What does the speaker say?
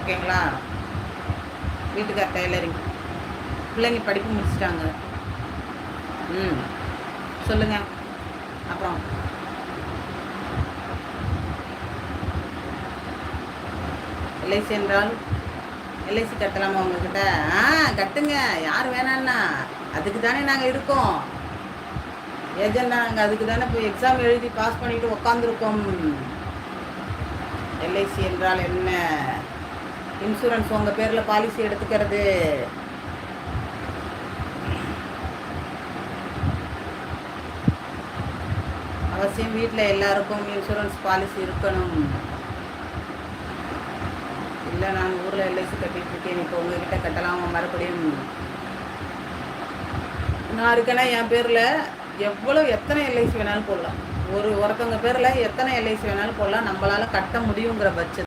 ஓகேங்களா? வீட்டுக்கார் டைலரிங், பிள்ளைங்க படிப்பு முடிச்சிட்டாங்க. சொல்லுங்கள். அப்புறம் எல்ஐசி என்றால் எல்ஐசி கட்டலாமா உங்ககிட்ட? கட்டுங்க, யார் வேணான்னா. அதுக்கு தானே நாங்கள் இருக்கோம். ஏஜெண்டா நாங்கள் அதுக்கு தானே போய் எக்ஸாம் எழுதி பாஸ் பண்ணிட்டு உக்காந்துருக்கோம். எல்ஐசி என்றால் என்ன? இன்சூரன்ஸ் உங்கள் பேரில் பாலிசி எடுத்துக்கிறது. அவசியம் வீட்டில் எல்லாருக்கும் இன்சூரன்ஸ் பாலிசி இருக்கணும். இல்லை, நான் ஊரில் எல்ஐசி கட்டிகிட்டு இருக்கேன், இப்போ உங்ககிட்ட கட்டலாமா மறுபடியும்? நான் இருக்கேன்னா என் பேரில் எத்தனை எல்ஐசி வேணாலும் போடலாம். ஒருத்தவங்க பேரில் எத்தனை எல்ஐசி வேணாலும் போடலாம். நம்மளால் கட்ட முடியுங்கிற பட்சத்தில்